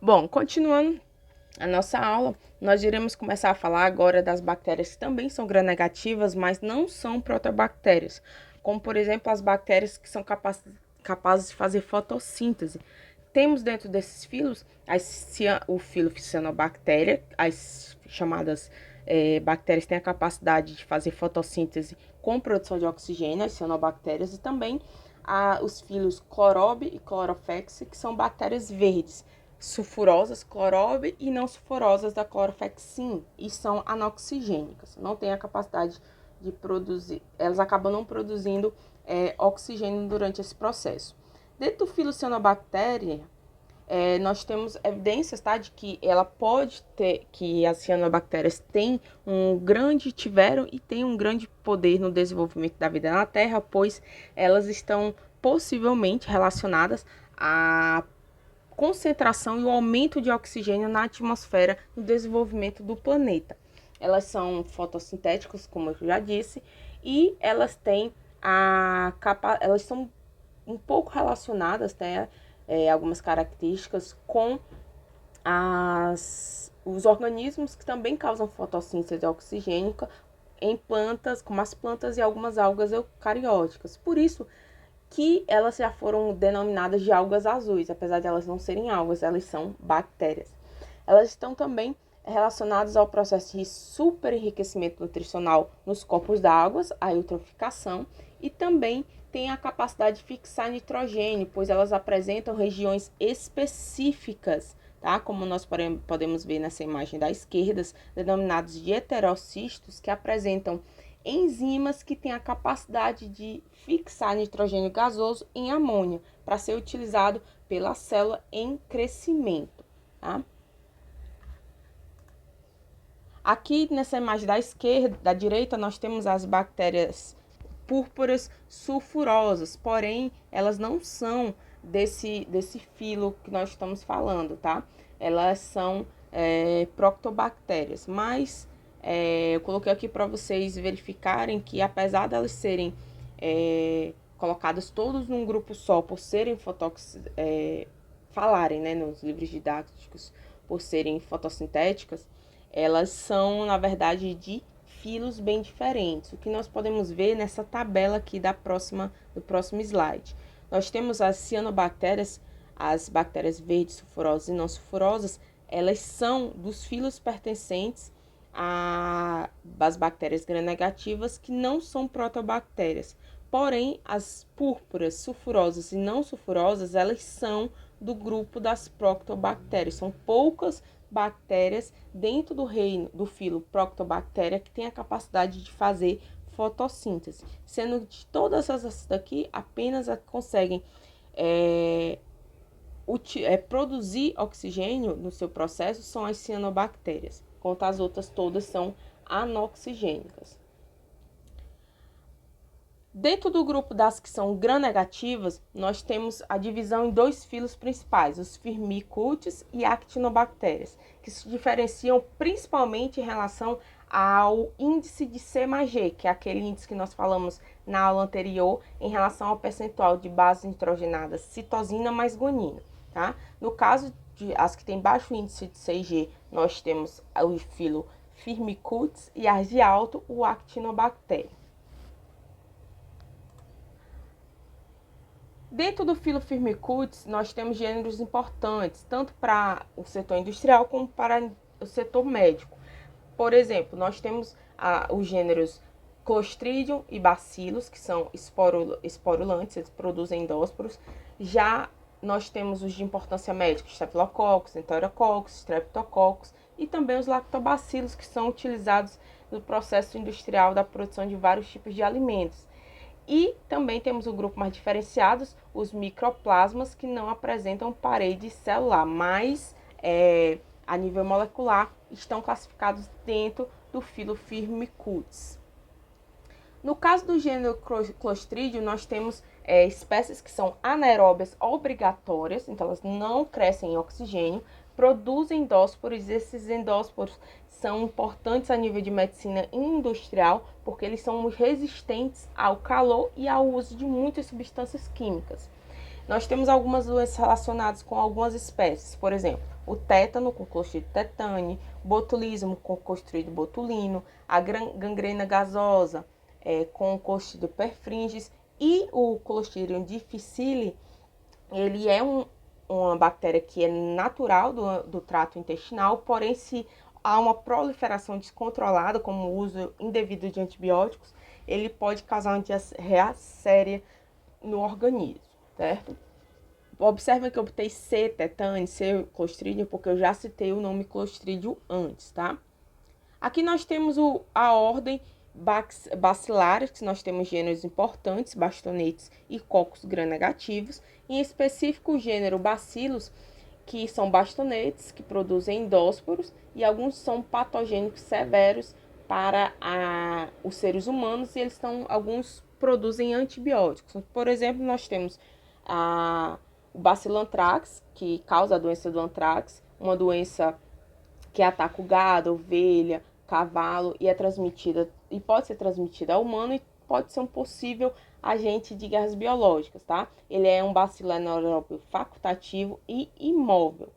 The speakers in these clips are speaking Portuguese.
Bom, continuando a nossa aula, nós iremos começar a falar agora das bactérias que também são gram-negativas, mas não são protobactérias, como por exemplo as bactérias que são capazes de fazer fotossíntese. Temos dentro desses filos o filo Cyanobacteria, as chamadas bactérias têm a capacidade de fazer fotossíntese com produção de oxigênio, as cianobactérias, e também os filos Chlorobe e Chlorophex, que são bactérias verdes, sulfurosas, clorobe, e não sulfurosas da clorofexin, e são anoxigênicas. Não têm a capacidade de produzir, elas acabam não produzindo oxigênio durante esse processo. Dentro do filo Cyanobacteria, nós temos evidências, tá, de que ela pode ter, que as cianobactérias tiveram e têm um grande poder no desenvolvimento da vida na Terra, pois elas estão possivelmente relacionadas à concentração e o aumento de oxigênio na atmosfera no desenvolvimento do planeta. Elas são fotossintéticas, como eu já disse, e elas têm elas são um pouco relacionadas, né, algumas características com os organismos que também causam fotossíntese oxigênica em plantas, como as plantas e algumas algas eucarióticas. Por isso que elas já foram denominadas de algas azuis, apesar de elas não serem algas, elas são bactérias. Elas estão também relacionadas ao processo de superenriquecimento nutricional nos corpos d'água, a eutroficação, e também têm a capacidade de fixar nitrogênio, pois elas apresentam regiões específicas, tá? Como nós podemos ver nessa imagem da esquerda, denominados de heterocistos, que apresentam enzimas que têm a capacidade de fixar nitrogênio gasoso em amônia para ser utilizado pela célula em crescimento, tá? Aqui nessa imagem da direita, nós temos as bactérias púrpuras sulfurosas, porém elas não são desse filo que nós estamos falando, tá? Elas são proctobactérias, mas eu coloquei aqui para vocês verificarem que, apesar de elas serem colocadas todos num grupo só por serem falarem, né, nos livros didáticos, por serem fotossintéticas, elas são, na verdade, de filos bem diferentes. O que nós podemos ver nessa tabela aqui do próximo slide. Nós temos as cianobactérias, as bactérias verdes, sulfurosas e não sulfurosas, elas são dos filos pertencentes às bactérias gram-negativas, que não são protobactérias. Porém, as púrpuras, sulfurosas e não sulfurosas, elas são do grupo das proctobactérias. São poucas bactérias dentro do reino do filo Proctobacteria que tem a capacidade de fazer fotossíntese, sendo de todas essas daqui, apenas as que conseguem produzir oxigênio no seu processo são as cianobactérias, enquanto as outras todas são anoxigênicas. Dentro do grupo das que são gram-negativas, nós temos a divisão em dois filos principais, os Firmicutes e Actinobactérias, que se diferenciam principalmente em relação ao índice de C mais G, que é aquele índice que nós falamos na aula anterior, em relação ao percentual de bases nitrogenadas citosina mais guanina, tá? No caso de as que têm baixo índice de C e G, nós temos o filo Firmicutes e as de alto, o Actinobactéria. Dentro do filo Firmicutes, nós temos gêneros importantes, tanto para o setor industrial como para o setor médico. Por exemplo, nós temos os gêneros Clostridium e Bacillus, que são esporulantes, eles produzem endósporos. Já nós temos os de importância médica, Staphylococcus, Enterococcus, Streptococcus, e também os lactobacillus, que são utilizados no processo industrial da produção de vários tipos de alimentos. E também temos o grupo mais diferenciados, os microplasmas, que não apresentam parede celular, mas a nível molecular estão classificados dentro do filo Firmicutes. No caso do gênero Clostridium, nós temos espécies que são anaeróbias obrigatórias, então elas não crescem em oxigênio, produzem endósporos, e esses endósporos são importantes a nível de medicina industrial, porque eles são resistentes ao calor e ao uso de muitas substâncias químicas. Nós temos algumas doenças relacionadas com algumas espécies, por exemplo, o tétano com Clostridium tetani, botulismo com Clostridium botulino, a gangrena gasosa com Clostridium perfringens e o Clostridium difficile, ele é uma bactéria que é natural do trato intestinal, porém se há uma proliferação descontrolada, como o uso indevido de antibióticos, ele pode causar uma diarreia séria no organismo, certo? Observa que eu botei C. tetani, C. Clostridium, porque eu já citei o nome Clostridium antes, tá? Aqui nós temos a ordem bacilares, que nós temos gêneros importantes, bastonetes e cocos gram-negativos, em específico o gênero Bacillus, que são bastonetes, que produzem endósporos, e alguns são patogênicos severos para os seres humanos, e alguns produzem antibióticos. Por exemplo, nós temos o Bacillus anthrax, que causa a doença do anthrax, uma doença que ataca o gado, ovelha, cavalo e é transmitida e pode ser transmitida ao humano e pode ser um possível agente de guerras biológicas, tá? Ele é um bacilo anaeróbio facultativo e imóvel.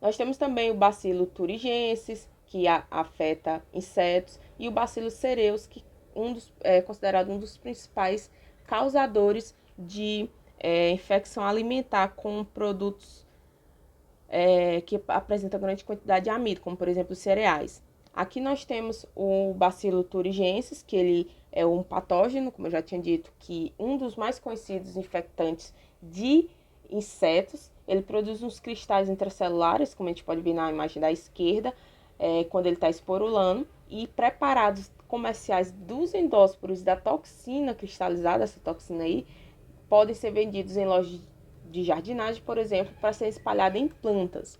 Nós temos também o bacilo thuringiensis, que afeta insetos, e o bacilo cereus, que é considerado um dos principais causadores de infecção alimentar com produtos que apresentam grande quantidade de amido, como por exemplo os cereais. Aqui nós temos o bacilo thuringiensis, que ele é um patógeno, como eu já tinha dito, que um dos mais conhecidos infectantes de insetos. Ele produz uns cristais intracelulares, como a gente pode ver na imagem da esquerda, quando ele está esporulando, e preparados comerciais dos endósporos da toxina cristalizada, essa toxina aí, podem ser vendidos em lojas de jardinagem, por exemplo, para ser espalhada em plantas.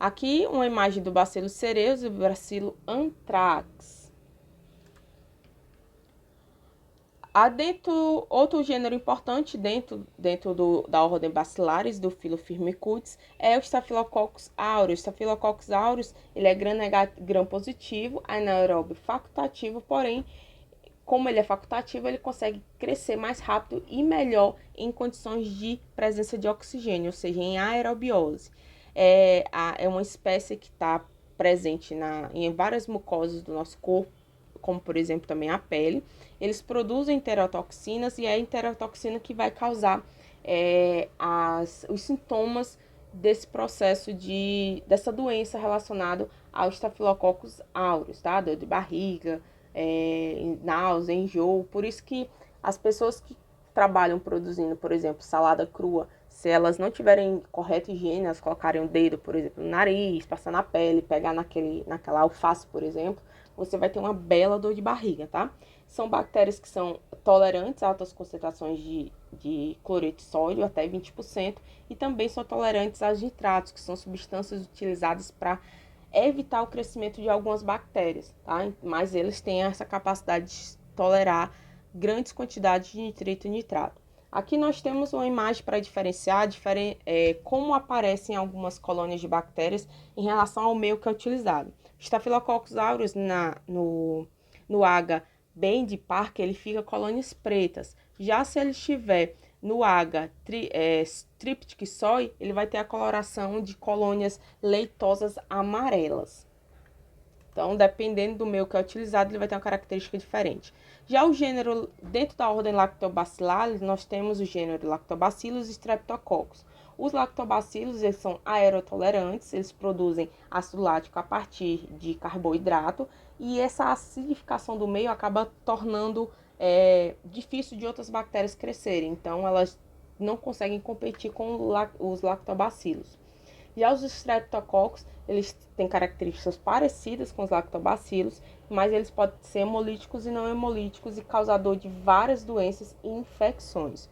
Aqui uma imagem do bacilo cereus e do bacilo anthrax. Outro gênero importante dentro da ordem Bacilares, do filo Firmicutes, é o Staphylococcus aureus. O Staphylococcus aureus ele é gram positivo, anaeróbio facultativo, porém, como ele é facultativo, ele consegue crescer mais rápido e melhor em condições de presença de oxigênio, ou seja, em aerobiose. É uma espécie que está presente em várias mucosas do nosso corpo, como por exemplo também a pele. Eles produzem enterotoxinas e é a enterotoxina que vai causar os sintomas desse processo dessa doença relacionada ao Staphylococcus aureus, tá? Dor de barriga, náusea, enjoo. Por isso que as pessoas que trabalham produzindo, por exemplo, salada crua, se elas não tiverem correta higiene, elas colocarem o dedo, por exemplo, no nariz, passar na pele, pegar naquela alface, por exemplo, você vai ter uma bela dor de barriga, tá? São bactérias que são tolerantes a altas concentrações de cloreto de sódio, até 20%, e também são tolerantes aos nitratos, que são substâncias utilizadas para evitar o crescimento de algumas bactérias, tá? Mas eles têm essa capacidade de tolerar grandes quantidades de nitrito e nitrato. Aqui nós temos uma imagem para diferenciar como aparecem algumas colônias de bactérias em relação ao meio que é utilizado. Staphylococcus aureus no H bem de parque, ele fica colônias pretas. Já se ele estiver no H Streptococcus soi, ele vai ter a coloração de colônias leitosas amarelas. Então, dependendo do meio que é utilizado, ele vai ter uma característica diferente. Já o gênero, dentro da ordem Lactobacillus, nós temos o gênero Lactobacillus e Streptococcus. Os lactobacilos, eles são aerotolerantes, eles produzem ácido lático a partir de carboidrato, e essa acidificação do meio acaba tornando difícil de outras bactérias crescerem, então elas não conseguem competir com os lactobacilos. Já os streptococcus, eles têm características parecidas com os lactobacilos, mas eles podem ser hemolíticos e não hemolíticos e causador de várias doenças e infecções.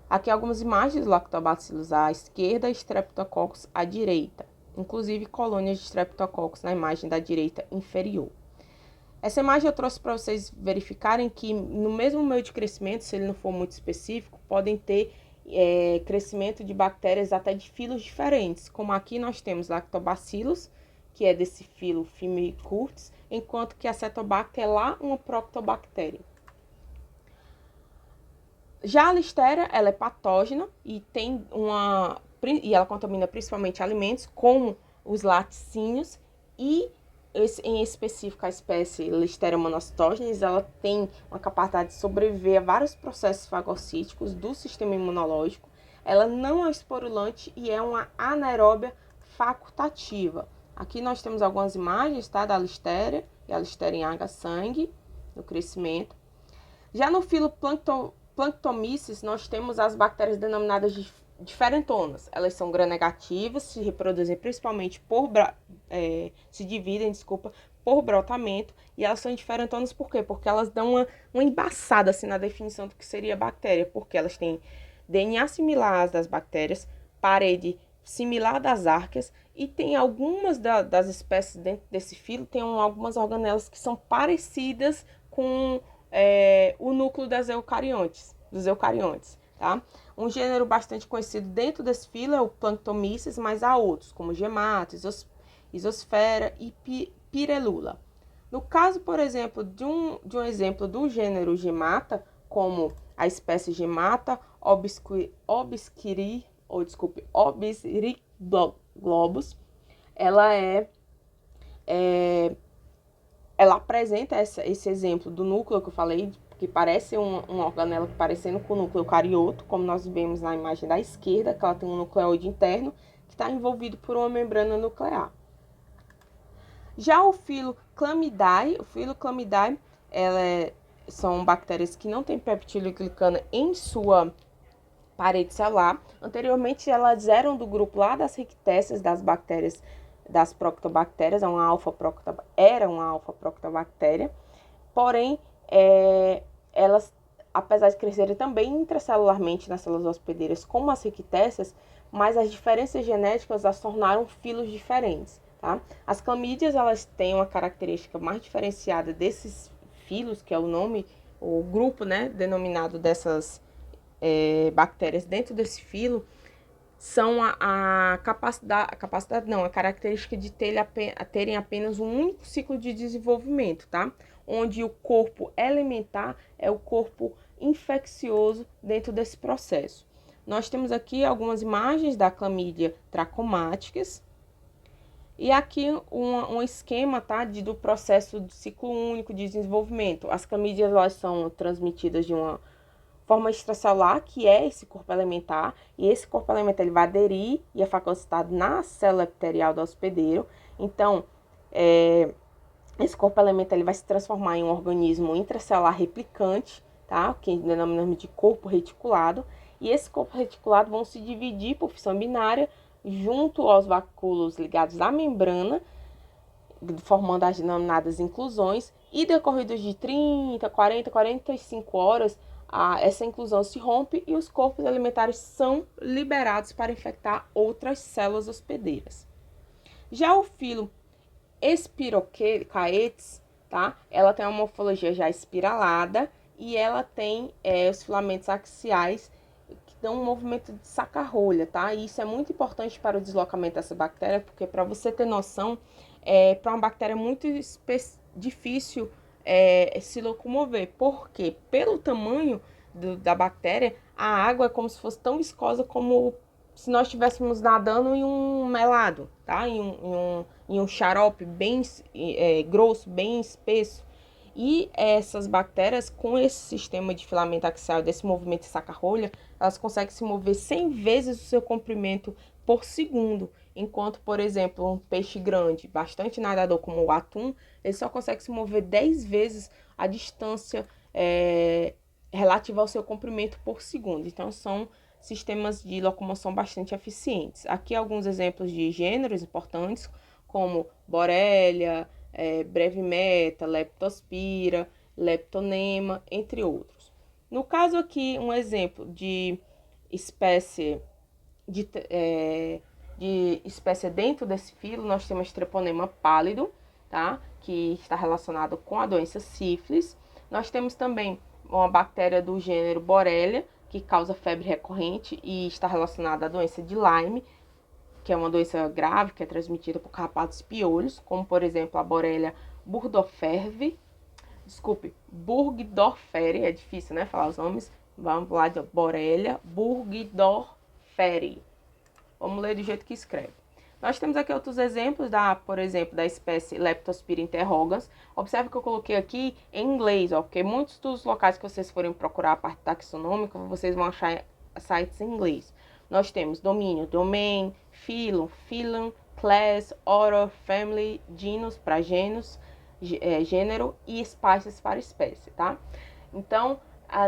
Aqui algumas imagens do lactobacilos à esquerda e streptococcus à direita, inclusive colônias de streptococcus na imagem da direita inferior. Essa imagem eu trouxe para vocês verificarem que no mesmo meio de crescimento, se ele não for muito específico, podem ter crescimento de bactérias até de filos diferentes, como aqui nós temos lactobacillus, que é desse filo Firmicutes, enquanto que a Cetobacter é lá uma Proctobactéria. Já a Listeria, ela é patógena e e ela contamina principalmente alimentos, como os laticínios, e em específico a espécie Listeria monocytogenes, ela tem uma capacidade de sobreviver a vários processos fagocíticos do sistema imunológico. Ela não é esporulante e é uma anaeróbia facultativa. Aqui nós temos algumas imagens, tá, da Listeria, e a Listeria em água-sangue, no crescimento. Já no filo Planctomyces, nós temos as bactérias denominadas de diferentonas. Elas são gram-negativas, se reproduzem principalmente se dividem, por brotamento, e elas são diferentonas por quê? Porque elas dão uma embaçada assim, na definição do que seria bactéria, porque elas têm DNA similar às das bactérias, parede similar das árqueas, e tem algumas das espécies dentro desse filo, tem algumas organelas que são parecidas com o núcleo dos eucariontes, tá? Um gênero bastante conhecido dentro desse filo é o Planctomyces, mas há outros, como Gemata, Isosfera e Pirelula. No caso, por exemplo, de um exemplo do gênero Gemata, como a espécie Gemata obsciriglobus, ela apresenta esse exemplo do núcleo que eu falei, que parece uma organela parecendo com o núcleo eucarioto, como nós vemos na imagem da esquerda, que ela tem um nucleoide interno que está envolvido por uma membrana nuclear. Já o filo Clamidae, são bactérias que não têm peptidoglicana em sua parede celular. Anteriormente, elas eram do grupo lá das rictécias, das bactérias, das proctobactérias, era uma alfa-proctobactéria. Porém, elas, apesar de crescerem também intracelularmente nas células hospedeiras como as rictécias, mas as diferenças genéticas as tornaram filos diferentes. Tá? As clamídias, elas têm uma característica mais diferenciada desses filos, que é o grupo, né, denominado dessas bactérias dentro desse filo, são a característica de terem apenas um único ciclo de desenvolvimento, tá? Onde o corpo elementar é o corpo infeccioso dentro desse processo. Nós temos aqui algumas imagens da Chlamydia trachomaticus, e aqui um esquema, tá, do processo do ciclo único de desenvolvimento. As clamídias, elas são transmitidas de uma forma extracelular, que é esse corpo elementar, e esse corpo elementar ele vai aderir e é fagocitado na célula epitelial do hospedeiro. Então, esse corpo elementar ele vai se transformar em um organismo intracelular replicante, tá, que denominamos de corpo reticulado, e esse corpo reticulado vão se dividir por fissão binária junto aos vacúolos ligados à membrana, formando as denominadas inclusões, e decorridos de 30, 40, 45 horas, essa inclusão se rompe e os corpos alimentares são liberados para infectar outras células hospedeiras. Já o filo Spirochaetes, tá? Ela tem uma morfologia já espiralada e ela tem os filamentos axiais que dão um movimento de saca-rolha, tá? E isso é muito importante para o deslocamento dessa bactéria, porque para você ter noção, para uma bactéria é muito difícil se locomover, porque pelo tamanho da bactéria, a água é como se fosse tão viscosa como se nós estivéssemos nadando em um melado, tá? Em um xarope bem grosso, bem espesso. E essas bactérias, com esse sistema de filamento axial, desse movimento de saca-rolha, elas conseguem se mover 100 vezes o seu comprimento por segundo. Enquanto, por exemplo, um peixe grande, bastante nadador como o atum, ele só consegue se mover 10 vezes a distância relativa ao seu comprimento por segundo. Então, são sistemas de locomoção bastante eficientes. Aqui alguns exemplos de gêneros importantes, como Borrelia, Brevimeta, Leptospira, Leptonema, entre outros. No caso aqui, um exemplo de espécie espécie dentro desse filo, nós temos Treponema pálido, tá? Que está relacionado com a doença sífilis. Nós temos também uma bactéria do gênero Borrelia, que causa febre recorrente e está relacionada à doença de Lyme, que é uma doença grave, que é transmitida por carrapatos e piolhos, como, por exemplo, a Borrelia burgdorferi, é difícil, né, falar os nomes, Vamos lá de Borrelia burgdorferi. Vamos ler do jeito que escreve. Nós temos aqui outros exemplos, por exemplo, da espécie Leptospira interrogans. Observe que eu coloquei aqui em inglês, ó, porque muitos dos locais que vocês forem procurar a parte taxonômica, vocês vão achar sites em inglês. Nós temos domínio, domain, phylum, phylum, class, order, family, genus para genus, gênero e species para espécie, tá? Então,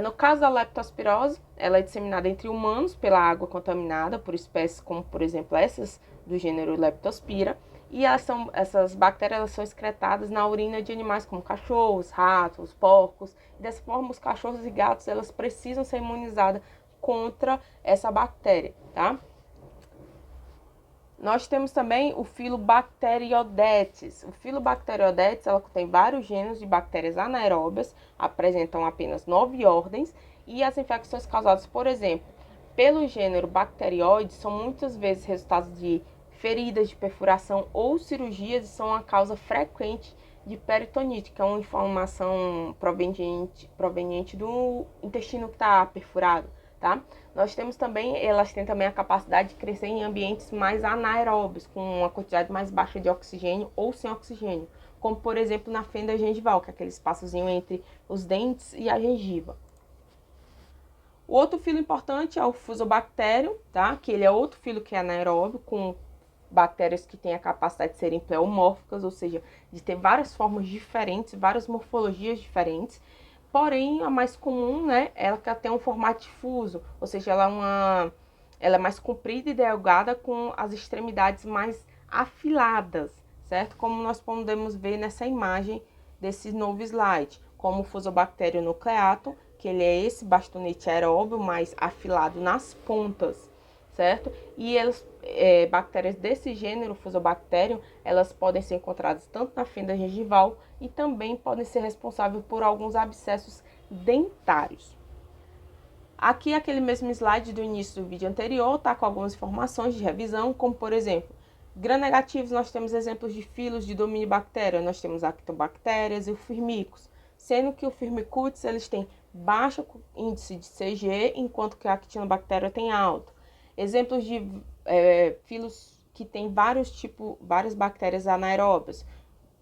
no caso da leptospirose, ela é disseminada entre humanos pela água contaminada por espécies como, por exemplo, essas do gênero Leptospira. E essas bactérias elas são excretadas na urina de animais como cachorros, ratos, porcos. E dessa forma, os cachorros e gatos elas precisam ser imunizados contra essa bactéria, tá? Nós temos também o filo Bacteroidetes. O filo Bacteroidetes ela contém vários gêneros de bactérias anaeróbias, apresentam apenas 9 ordens, e as infecções causadas, por exemplo, pelo gênero Bacteroides são muitas vezes resultados de feridas de perfuração ou cirurgias e são a causa frequente de peritonite, que é uma inflamação proveniente do intestino que está perfurado, tá? Nós temos também, elas têm também a capacidade de crescer em ambientes mais anaeróbios, com uma quantidade mais baixa de oxigênio ou sem oxigênio, como por exemplo na fenda gengival, que é aquele espaçozinho entre os dentes e a gengiva. O outro filo importante é o Fusobacterium, tá? Que ele é outro filo que é anaeróbio, com bactérias que têm a capacidade de serem pleomórficas, ou seja, de ter várias formas diferentes, várias morfologias diferentes. Porém, a mais comum, né, ela tem um formato difuso, ou seja, ela é mais comprida e delgada com as extremidades mais afiladas, certo? Como nós podemos ver nessa imagem desse novo slide, como o Fusobacterium nucleatum, que ele é esse bastonete aeróbio mais afilado nas pontas, certo? E bactérias desse gênero, Fusobacterium, elas podem ser encontradas tanto na fenda gengival e também podem ser responsáveis por alguns abscessos dentários. Aqui, aquele mesmo slide do início do vídeo anterior, tá com algumas informações de revisão, como por exemplo, gram-negativos, nós temos exemplos de filos de domínio bactéria, nós temos actobactérias e o firmicus, sendo que o firmicutes, eles têm baixo índice de CG, enquanto que a actinobactéria tem alto. Exemplos de filos que têm várias bactérias anaeróbias,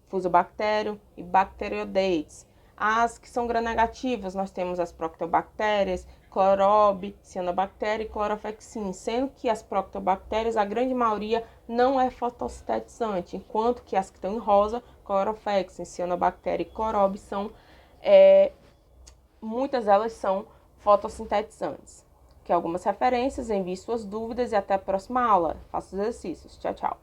Fusobacterium e Bacteroidetes. As que são gram-negativas, nós temos as Proctobactérias, Chlorobe, Cianobactéria e Chlorofexin, sendo que as Proctobactérias, a grande maioria, não é fotossintetizante, enquanto que as que estão em rosa, Chlorofexin, Cianobactéria e Chlorobe, muitas delas são fotossintetizantes. Que algumas referências, envie suas dúvidas e até a próxima aula. Faça os exercícios. Tchau, tchau.